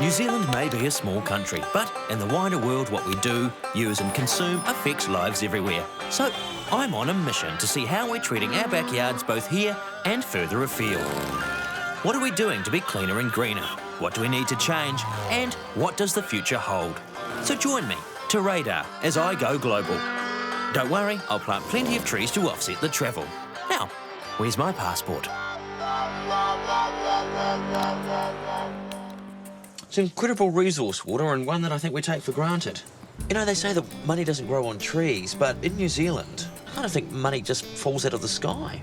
New Zealand may be a small country, but in the wider world, what we do, use and consume affects lives everywhere. So I'm on a mission to see how we're treating our backyards both here and further afield. What are we doing to be cleaner and greener? What do we need to change? And what does the future hold? So join me to Radar as I go global. Don't worry, I'll plant plenty of trees to offset the travel. Now, where's my passport? It's an incredible resource, water, and one that I think we take for granted. You know, they say that money doesn't grow on trees, but in New Zealand, I don't think money just falls out of the sky.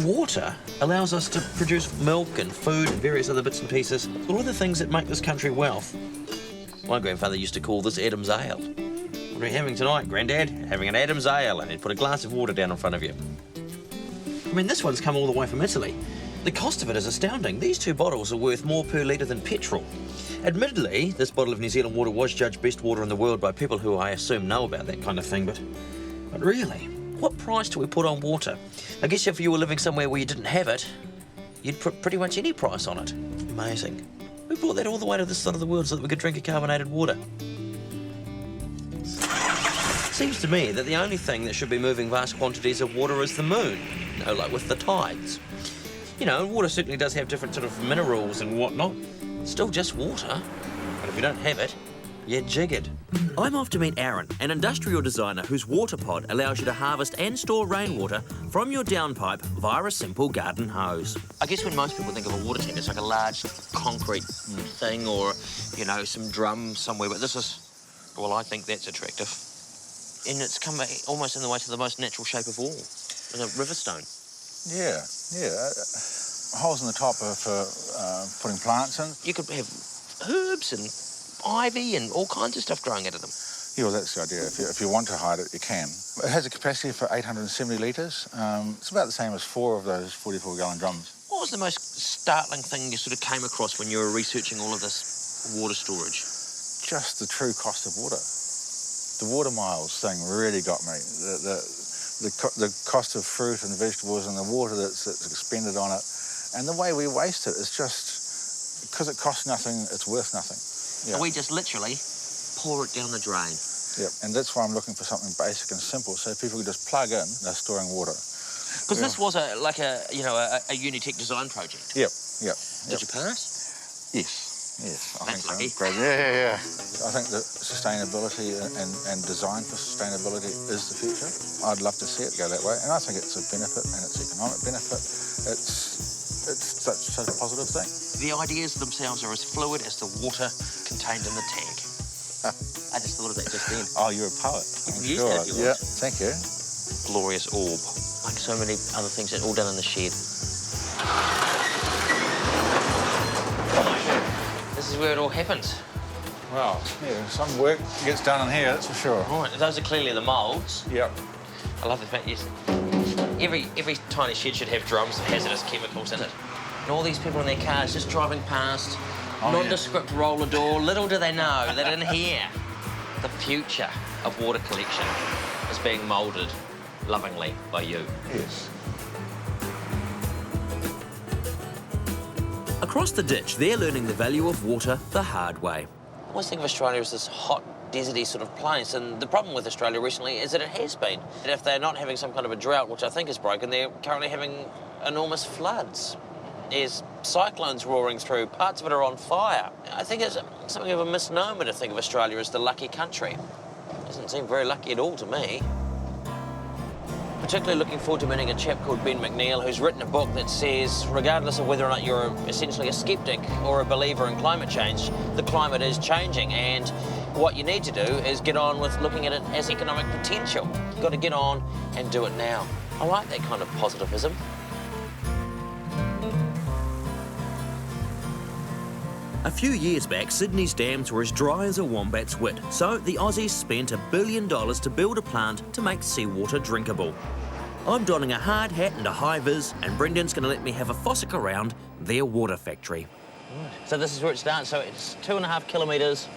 Water allows us to produce milk and food and various other bits and pieces, all of the things that make this country wealth. My grandfather used to call this Adam's Ale. What are you having tonight, Grandad? Having an Adam's Ale, and he'd put a glass of water down in front of you. I mean, this one's come all the way from Italy. The cost of it is astounding. These 2 bottles are worth more per litre than petrol. Admittedly, this bottle of New Zealand water was judged best water in the world by people who I assume know about that kind of thing, but really, what price do we put on water? I guess if you were living somewhere where you didn't have it, you'd put pretty much any price on it. Amazing. We brought that all the way to this side of the world so that we could drink a carbonated water. Seems to me that the only thing that should be moving vast quantities of water is the moon, you know, like with the tides. You know, water certainly does have different sort of minerals and whatnot. Still just water. But if you don't have it, you're jiggered. I'm off to meet Aaron, an industrial designer whose water pod allows you to harvest and store rainwater from your downpipe via a simple garden hose. I guess when most people think of a water tank, it's like a large concrete thing or, you know, some drum somewhere, but this is, well, I think that's attractive. And it's come almost in the way to the most natural shape of all, in a river stone. Yeah. Holes in the top are for putting plants in. You could have herbs and ivy and all kinds of stuff growing out of them. Yeah, well, that's the idea. If you want to hide it, you can. It has a capacity for 870 litres. It's about the same as 4 of those 44-gallon drums. What was the most startling thing you sort of came across when you were researching all of this water storage? Just the true cost of water. The water miles thing really got me. The cost of fruit and vegetables and the water that's expended on it. And the way we waste it is just, because it costs nothing, it's worth nothing. Yeah. So we just literally pour it down the drain. Yep, and that's why I'm looking for something basic and simple, so people can just plug in, they're storing water. Because this was a Unitech design project. Yep. Did you pass? Yes. I That's think so. lucky. Great. Yeah. I think that sustainability and design for sustainability is the future. I'd love to see it go that way, and I think it's a benefit and it's economic benefit. It's such a positive thing. The ideas themselves are as fluid as the water contained in the tank. I just thought of that just then. Oh, you're a poet. I'm Yes, sure. that you Yeah, would. thank you. Glorious orb. Like so many other things that are all done in the shed. This is where it all happens. Well, yeah, some work gets done in here, that's for sure. Right, those are clearly the moulds. Yep. I love the fact, yes. Every tiny shed should have drums with hazardous chemicals in it. And all these people in their cars just driving past, nondescript roller door. Little do they know that in here, the future of water collection is being moulded lovingly by you. Yes. Across the ditch, they're learning the value of water the hard way. I always think of Australia as this hot, deserty sort of place, and the problem with Australia recently is that it has been. And if they're not having some kind of a drought, which I think is broken, they're currently having enormous floods. There's cyclones roaring through, parts of it are on fire. I think it's something of a misnomer to think of Australia as the lucky country. It doesn't seem very lucky at all to me. Particularly looking forward to meeting a chap called Ben McNeil, who's written a book that says, regardless of whether or not you're essentially a skeptic or a believer in climate change, the climate is changing, and what you need to do is get on with looking at it as economic potential. You've got to get on and do it now. I like that kind of positivism. A few years back, Sydney's dams were as dry as a wombat's wit, so the Aussies spent $1 billion to build a plant to make seawater drinkable. I'm donning a hard hat and a high vis, and Brendan's going to let me have a fossick around their water factory. Right. So this is where it starts, so it's 2.5 kilometres...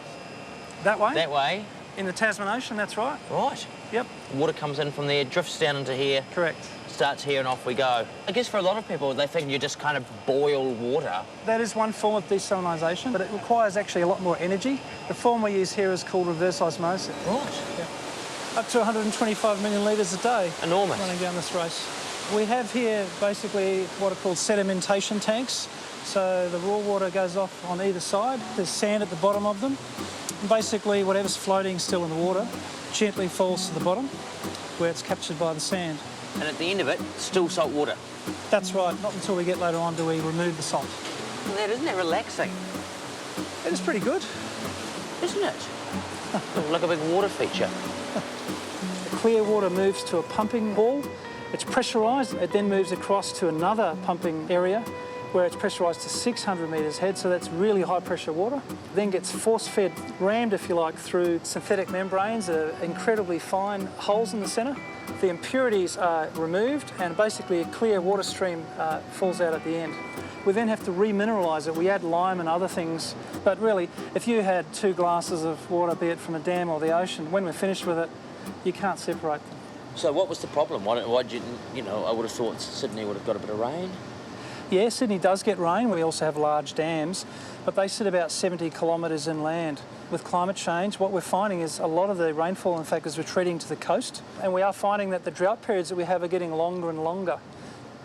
That way? That way. In the Tasman Ocean, that's right. Right. Yep. The water comes in from there, drifts down into here. Correct. starts here and off we go. I guess for a lot of people, they think you just kind of boil water. That is one form of desalination, but it requires actually a lot more energy. The form we use here is called reverse osmosis. Right. Yeah. Up to 125 million litres a day. Enormous. Running down this race. We have here basically what are called sedimentation tanks. So the raw water goes off on either side. There's sand at the bottom of them. And basically, whatever's floating still in the water gently falls to the bottom, where it's captured by the sand. And at the end of it, still salt water. That's right. Not until we get later on do we remove the salt. Well, isn't that relaxing? It is pretty good. Isn't it? Like a big water feature. The clear water moves to a pumping ball. It's pressurised. It then moves across to another pumping area where it's pressurised to 600 metres head, so that's really high pressure water. Then gets force-fed, rammed, if you like, through synthetic membranes that are incredibly fine holes in the centre. The impurities are removed and basically a clear water stream falls out at the end. We then have to remineralise it. We add lime and other things, but really, if you had 2 glasses of water, be it from a dam or the ocean, when we're finished with it, you can't separate them. So what was the problem? Why did you know, I would have thought Sydney would have got a bit of rain. Yeah, Sydney does get rain. We also have large dams, but they sit about 70 kilometres inland. With climate change, what we're finding is a lot of the rainfall, in fact, is retreating to the coast, and we are finding that the drought periods that we have are getting longer and longer.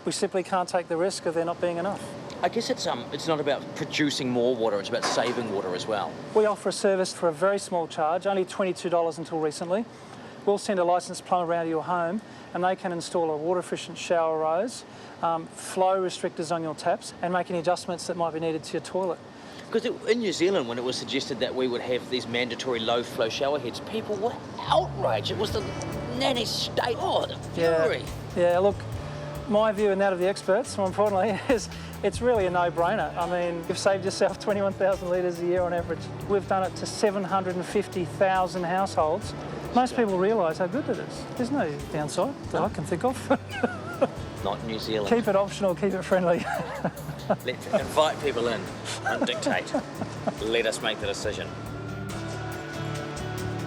We simply can't take the risk of there not being enough. I guess it's not about producing more water, it's about saving water as well. We offer a service for a very small charge, only $22 until recently. We'll send a licensed plumber around to your home and they can install a water-efficient shower rose, flow restrictors on your taps and make any adjustments that might be needed to your toilet. Because in New Zealand, when it was suggested that we would have these mandatory low-flow shower heads, people were outraged. It was the nanny state. Oh, the fury. Yeah, look, my view and that of the experts, more importantly, is it's really a no-brainer. I mean, you've saved yourself 21,000 litres a year on average. We've done it to 750,000 households. Most people realise how good it is. There's no downside that I can think of. Not New Zealand. Keep it optional, keep it friendly. Invite people in, don't dictate. Let us make the decision.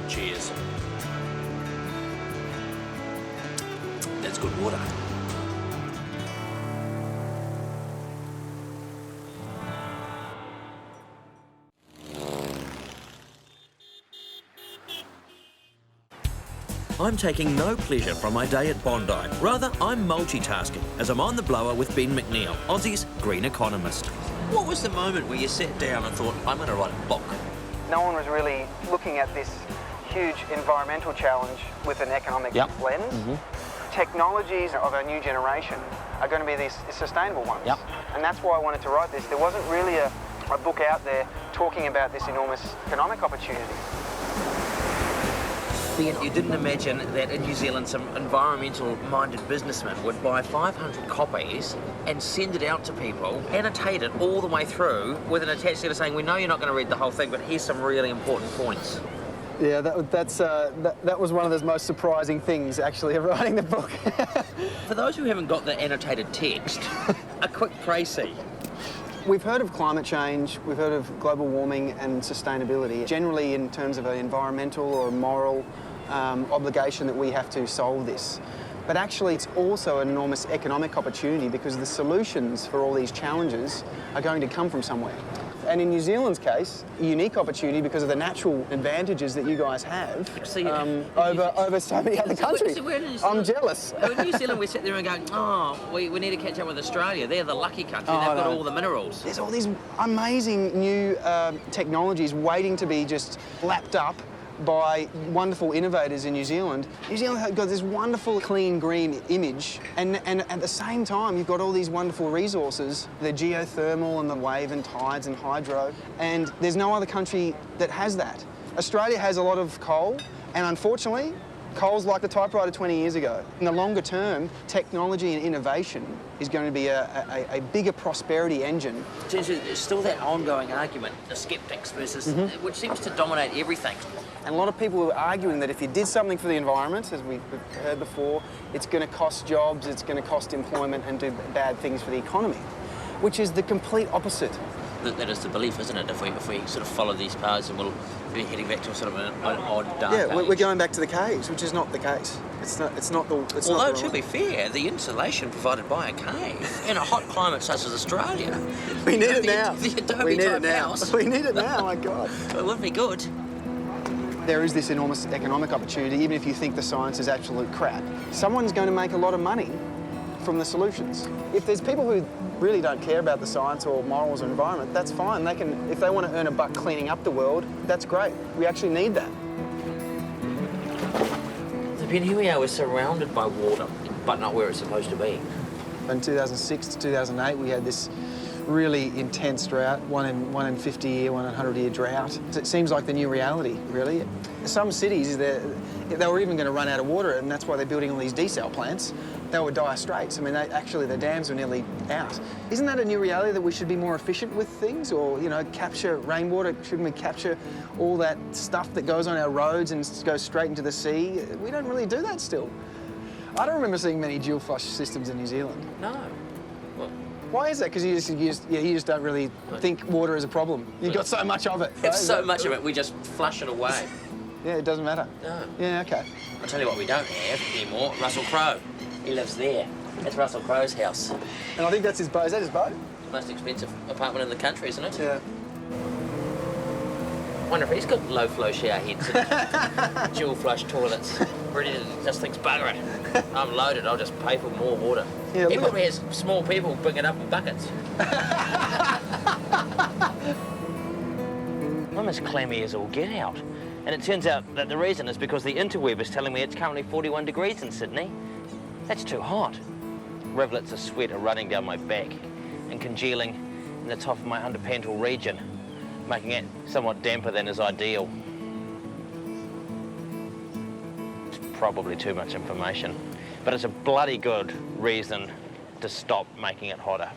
Cheers. That's good water. I'm taking no pleasure from my day at Bondi. Rather, I'm multitasking as I'm on the blower with Ben McNeil, Aussie's green economist. What was the moment where you sat down and thought, I'm going to write a book? No one was really looking at this huge environmental challenge with an economic lens. Mm-hmm. Technologies of our new generation are going to be these sustainable ones. Yep. And that's why I wanted to write this. There wasn't really a book out there talking about this enormous economic opportunity. You didn't imagine that in New Zealand some environmental-minded businessman would buy 500 copies and send it out to people, annotate it all the way through with an attached letter saying, we know you're not going to read the whole thing, but here's some really important points. Yeah, that was one of the most surprising things, actually, of writing the book. For those who haven't got the annotated text, a quick précis. We've heard of climate change, we've heard of global warming and sustainability, generally in terms of an environmental or moral obligation that we have to solve this. But actually it's also an enormous economic opportunity because the solutions for all these challenges are going to come from somewhere. And in New Zealand's case, a unique opportunity because of the natural advantages that you guys have over so many other countries. I'm jealous. In New Zealand, we sit there and go, oh, we need to catch up with Australia. They're the lucky country. They've got all the minerals. There's all these amazing new technologies waiting to be just lapped up by wonderful innovators in New Zealand. New Zealand has got this wonderful clean green image and at the same time you've got all these wonderful resources, the geothermal and the wave and tides and hydro, and there's no other country that has that. Australia has a lot of coal and unfortunately coal's like the typewriter 20 years ago. In the longer term, technology and innovation is going to be a bigger prosperity engine. There's still that ongoing argument, the skeptics versus, which seems to dominate everything. And a lot of people are arguing that if you did something for the environment, as we've heard before, it's going to cost jobs, it's going to cost employment and do bad things for the economy, which is the complete opposite. that is the belief, isn't it? If we sort of follow these paths, and we'll be heading back to sort of an odd dark Yeah, we're age. going back to the caves, which is not the case. It's not the. Although, to be fair, the insulation provided by a cave in a hot climate such as Australia, we need it the, now. The Adobe we need type it now. house. We need it now. My God. It would be good. There is this enormous economic opportunity, even if you think the science is absolute crap. Someone's going to make a lot of money from the solutions. If there's people who really don't care about the science or morals or environment, that's fine. They can, if they want to earn a buck cleaning up the world, that's great. We actually need that. So Ben, here we are, we're surrounded by water, but not where it's supposed to be. In 2006 to 2008, we had this really intense drought, one in 50 year, 1 in 100 year drought. It seems like the new reality, really. Some cities, they were even going to run out of water, and that's why they're building all these desal plants. They were dire straits. I mean, the dams were nearly out. Isn't that a new reality, that we should be more efficient with things, or, you know, capture rainwater? Shouldn't we capture all that stuff that goes on our roads and goes straight into the sea? We don't really do that still. I don't remember seeing many dual flush systems in New Zealand. No. Well, why is that? Because you just don't really think water is a problem. You've got so much of it. Right? it's so much of it, we just flush it away. Yeah, it doesn't matter. No. Yeah, okay. I'll tell you what we don't have anymore, Russell Crowe. He lives there. That's Russell Crowe's house. And I think that's his boat. Is that his boat? Most expensive apartment in the country, isn't it? Yeah. Wonder if he's got low flow shower heads and dual flush toilets. Ready to just thinks, bugger it. I'm loaded, I'll just pay for more water. Yeah, he look probably has small people bring it up in buckets. I'm as clammy as all get out. And it turns out that the reason is because the interweb is telling me it's currently 41 degrees in Sydney. That's too hot. Rivulets of sweat are running down my back and congealing in the top of my underpantal region, making it somewhat damper than is ideal. It's probably too much information, but it's a bloody good reason to stop making it hotter.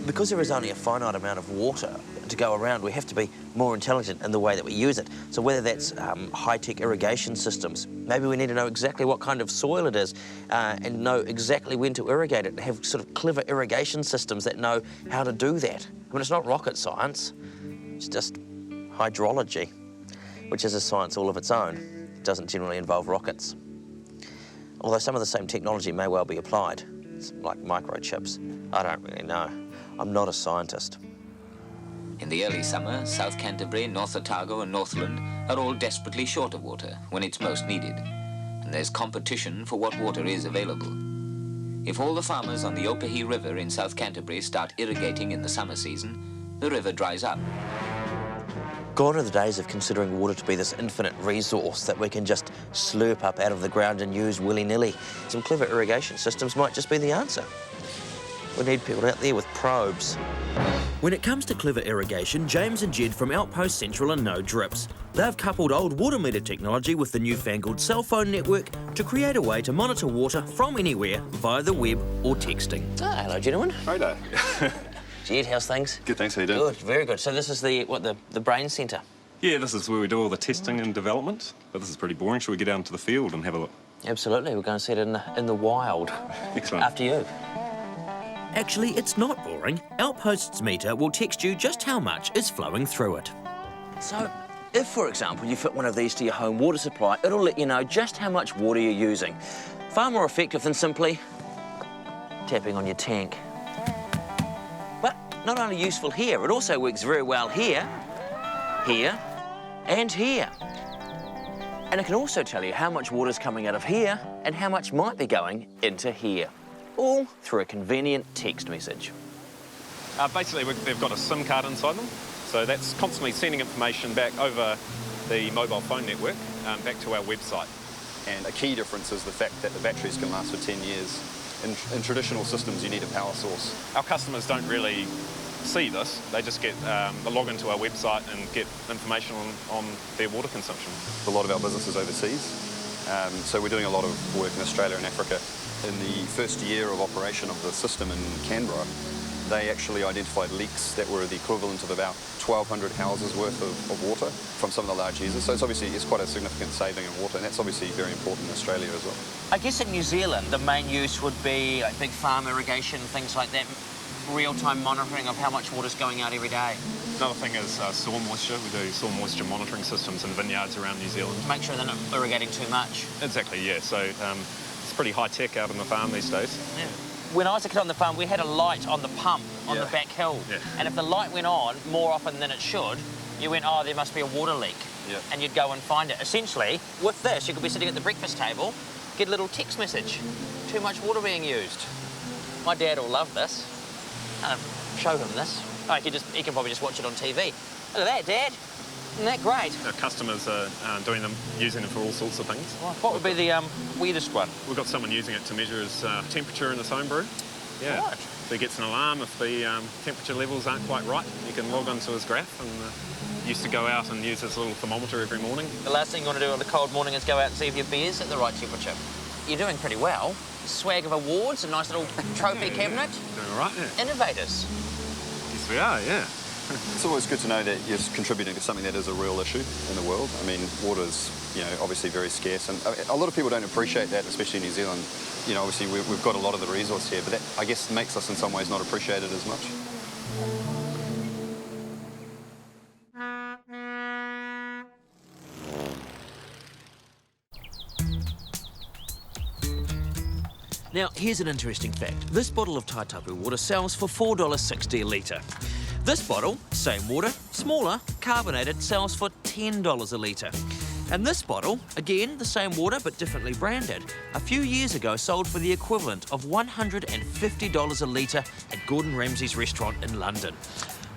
Because there is only a finite amount of water to go around, we have to be more intelligent in the way that we use it. So whether that's high-tech irrigation systems, maybe we need to know exactly what kind of soil it is and know exactly when to irrigate it, and have sort of clever irrigation systems that know how to do that. I mean, it's not rocket science, it's just hydrology, which is a science all of its own. It doesn't generally involve rockets. Although some of the same technology may well be applied, it's like microchips. I don't really know. I'm not a scientist. In the early summer, South Canterbury, North Otago and Northland are all desperately short of water when it's most needed. And there's competition for what water is available. If all the farmers on the Opahi River in South Canterbury start irrigating in the summer season, the river dries up. Gone are the days of considering water to be this infinite resource that we can just slurp up out of the ground and use willy-nilly. Some clever irrigation systems might just be the answer. We need people out there with probes. When it comes to clever irrigation, James and Jed from Outpost Central are no drips. They've coupled old water meter technology with the newfangled cell phone network to create a way to monitor water from anywhere via the web or texting. Ah, hello, gentlemen. Hi there. Jed, how's things? Good, thanks. How you doing? Good, very good. So this is the brain centre? Yeah, this is where we do all the testing and development. But this is pretty boring. Shall we get out into the field and have a look? Absolutely. We're going to see it in the wild. Excellent. After you. Actually, it's not boring. Outpost's meter will text you just how much is flowing through it. So, if, for example, you fit one of these to your home water supply, it'll let you know just how much water you're using. Far more effective than simply tapping on your tank. But not only useful here, it also works very well here, here, and here. And it can also tell you how much water's coming out of here and how much might be going into here. All through a convenient text message. Basically, they've got a SIM card inside them, so that's constantly sending information back over the mobile phone network, back to our website. And a key difference is the fact that the batteries can last for 10 years. In traditional systems, you need a power source. Our customers don't really see this. They just get a log into our website and get information on their water consumption. A lot of our business is overseas, so we're doing a lot of work in Australia and Africa. In the first year of operation of the system in Canberra, they actually identified leaks that were the equivalent of about 1,200 houses worth of water from some of the large users. So it's quite a significant saving of water, and that's obviously very important in Australia as well. I guess in New Zealand, the main use would be like big farm irrigation, things like that, real-time monitoring of how much water's going out every day. Another thing is soil moisture. We do soil moisture monitoring systems in vineyards around New Zealand. Make sure they're not irrigating too much. Exactly, yeah. So it's pretty high-tech out on the farm these days. Yeah. When I was a kid on the farm, we had a light on the pump on the back hill. Yeah. And if the light went on more often than it should, you went, oh, there must be a water leak. Yeah. And you'd go and find it. Essentially, with this, you could be sitting at the breakfast table, get a little text message. Too much water being used. My dad will love this. Show him this. Oh, he can probably just watch it on TV. Look at that, Dad. Isn't that great? Our customers are using them for all sorts of things. What would be the weirdest one? We've got someone using it to measure his temperature in his home brew. Yeah. Right. So he gets an alarm if the temperature levels aren't quite right. He can log onto his graph and used to go out and use his little thermometer every morning. The last thing you want to do on a cold morning is go out and see if your beer's at the right temperature. You're doing pretty well. Swag of awards, a nice little trophy cabinet. Doing all right, yeah. Innovators. Yes, we are, yeah. It's always good to know that you're contributing to something that is a real issue in the world. I mean, water's, obviously very scarce, and a lot of people don't appreciate that, especially in New Zealand. Obviously we've got a lot of the resource here, but that, I guess, makes us in some ways not appreciate it as much. Now, here's an interesting fact. This bottle of Taitapu water sells for $4.60 a litre. This bottle, same water, smaller, carbonated, sells for $10 a litre. And this bottle, again, the same water but differently branded, a few years ago sold for the equivalent of $150 a litre at Gordon Ramsay's restaurant in London.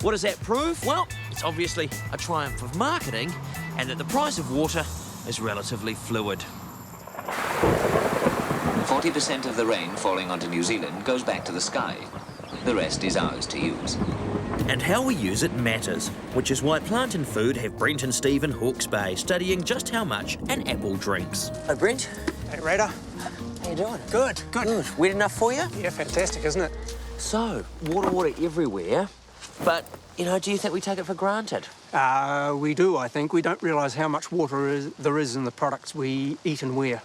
What does that prove? Well, it's obviously a triumph of marketing and that the price of water is relatively fluid. 40% of the rain falling onto New Zealand goes back to the sky. The rest is ours to use. And how we use it matters, which is why Plant and Food have Brent and Steve in Hawke's Bay studying just how much an apple drinks. Hi, Brent. Hey, Raider. How you doing? Good, good. Good. Wet enough for you? Yeah, fantastic, isn't it? So, water everywhere, but, do you think we take it for granted? We do, I think. We don't realise how much water there is in the products we eat and wear.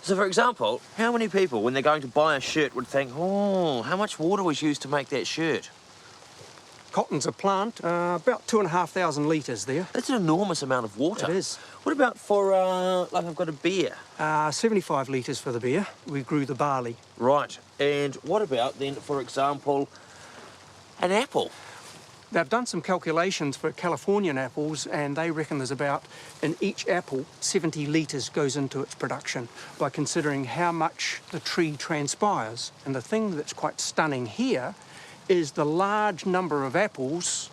So, for example, how many people, when they're going to buy a shirt, would think, oh, how much water was used to make that shirt? Cotton's a plant, about 2,500 litres there. That's an enormous amount of water. It is. What about for, like I've got a beer? 75 litres for the beer. We grew the barley. Right. And what about then, for example, an apple? They've done some calculations for Californian apples, and they reckon there's about, in each apple, 70 litres goes into its production by considering how much the tree transpires. And the thing that's quite stunning here is the large number of apples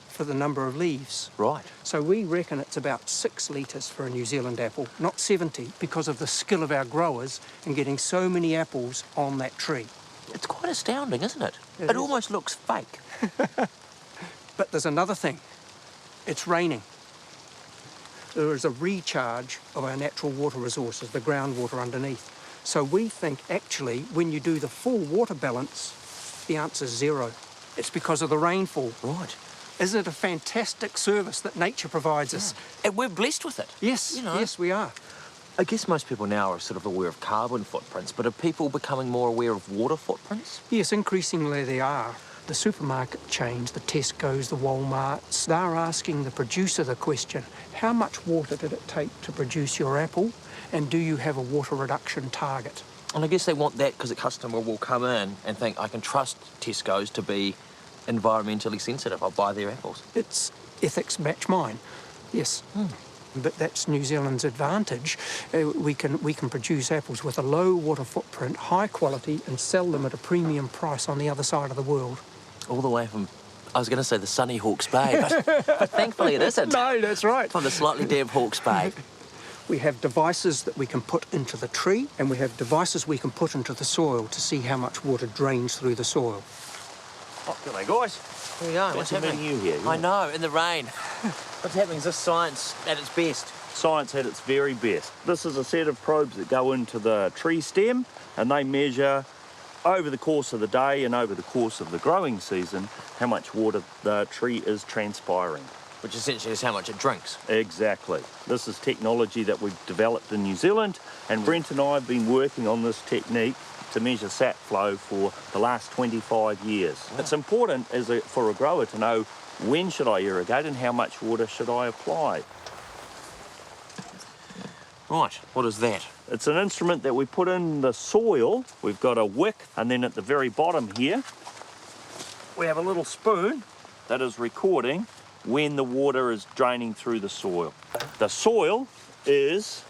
for the number of leaves. Right. So we reckon it's about 6 litres for a New Zealand apple, not 70, because of the skill of our growers in getting so many apples on that tree. It's quite astounding, isn't it? It It is. almost looks fake. But there's another thing. It's raining. There is a recharge of our natural water resources, the groundwater underneath. So we think, actually, when you do the full water balance, the answer's 0. It's because of the rainfall. Right. Isn't it a fantastic service that nature provides us? And we're blessed with it. Yes, yes, we are. I guess most people now are sort of aware of carbon footprints, but are people becoming more aware of water footprints? Yes, increasingly they are. The supermarket chains, the Tesco's, the Walmarts, they're asking the producer the question, how much water did it take to produce your apple, and do you have a water reduction target? And I guess they want that because a customer will come in and think, I can trust Tesco's to be environmentally sensitive. I'll buy their apples. It's ethics match mine, yes. But that's New Zealand's advantage. We can produce apples with a low water footprint, high quality, and sell them at a premium price on the other side of the world. All the way from, I was going to say the sunny Hawke's Bay, but thankfully it isn't. No, that's right. From the slightly damp Hawke's Bay. We have devices that we can put into the tree, and we have devices we can put into the soil to see how much water drains through the soil. Oh, g'day, guys. Here we go. What's happening? You here? I know, in the rain. What's happening? Is this science at its best? Science at its very best. This is a set of probes that go into the tree stem, and they measure over the course of the day and over the course of the growing season, how much water the tree is transpiring. Which essentially is how much it drinks. Exactly. This is technology that we've developed in New Zealand, and Brent and I have been working on this technique to measure sap flow for the last 25 years. Wow. It's important for a grower to know when should I irrigate and how much water should I apply. Right, what is that? It's an instrument that we put in the soil. We've got a wick, and then at the very bottom here, we have a little spoon that is recording when the water is draining through the soil. The soil is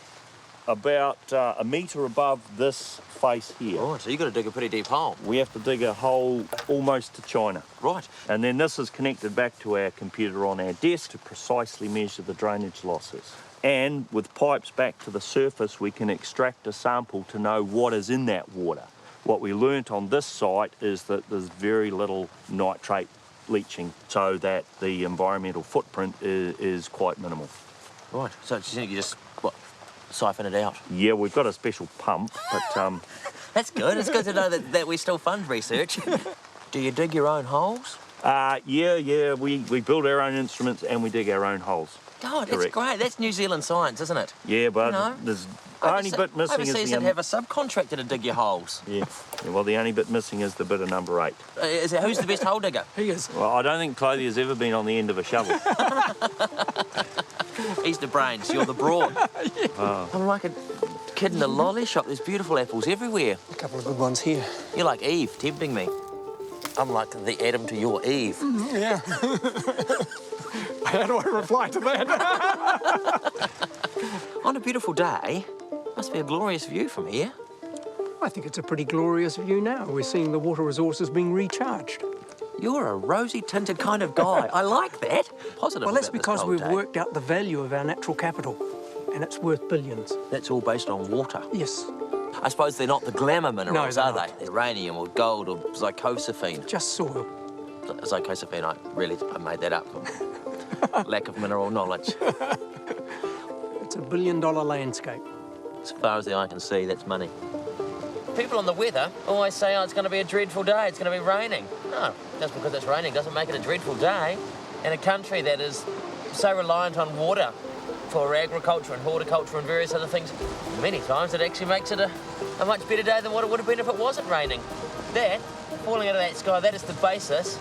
about a metre above this face here. Right, so you've got to dig a pretty deep hole. We have to dig a hole almost to China. Right. And then this is connected back to our computer on our desk to precisely measure the drainage losses. And with pipes back to the surface, we can extract a sample to know what is in that water. What we learnt on this site is that there's very little nitrate leaching, so that the environmental footprint is quite minimal. Right, so you just, what, siphon it out? Yeah, we've got a special pump, but... That's good. It's good to know that we still fund research. Do you dig your own holes? Yeah, we build our own instruments and we dig our own holes. Oh, that's great. That's New Zealand science, isn't it? Yeah, but there's only bit missing is overseas, the... they'd have a subcontractor to dig your holes. Yeah, well, the only bit missing is the bit of number 8. Who's the best hole digger? He is. Well, I don't think Clothier's ever been on the end of a shovel. He's the brains, you're the brawn. Yeah. Oh. I'm like a kid in a lolly shop. There's beautiful apples everywhere. A couple of good ones here. You're like Eve, tempting me. I'm like the Adam to your Eve. Yeah. How do I reply to that? On a beautiful day, must be a glorious view from here. I think it's a pretty glorious view now. We're seeing the water resources being recharged. You're a rosy-tinted kind of guy. I like that. Positive. Well, that's about this because cold we've day. worked out the value of our natural capital, and it's worth billions. That's all based on water. Yes. I suppose they're not the glamour minerals, No, are they're they? They're uranium or gold or zycosaphene. Just soil. Zycosaphene, I made that up. Lack of mineral knowledge. It's a billion-dollar landscape. As far as the eye can see, that's money. People on the weather always say, oh, it's going to be a dreadful day, it's going to be raining. No, just because it's raining doesn't make it a dreadful day. In a country that is so reliant on water for agriculture and horticulture and various other things, many times it actually makes it a much better day than what it would have been if it wasn't raining. That, falling out of that sky, that is the basis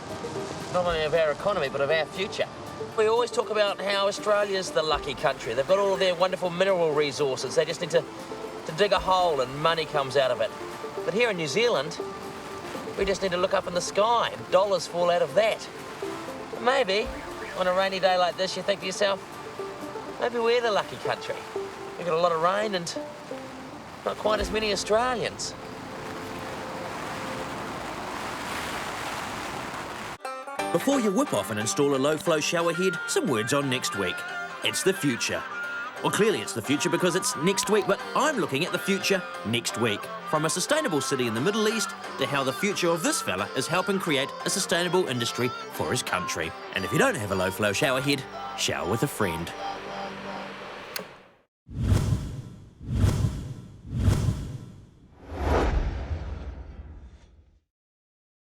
not only of our economy but of our future. We always talk about how Australia's the lucky country. They've got all of their wonderful mineral resources. They just need to dig a hole and money comes out of it. But here in New Zealand, we just need to look up in the sky and dollars fall out of that. Maybe, on a rainy day like this, you think to yourself, maybe we're the lucky country. We've got a lot of rain and not quite as many Australians. Before you whip off and install a low-flow shower head, some words on next week. It's the future. Well, clearly it's the future because it's next week, but I'm looking at the future next week. From a sustainable city in the Middle East to how the future of this fella is helping create a sustainable industry for his country. And if you don't have a low-flow shower head, shower with a friend.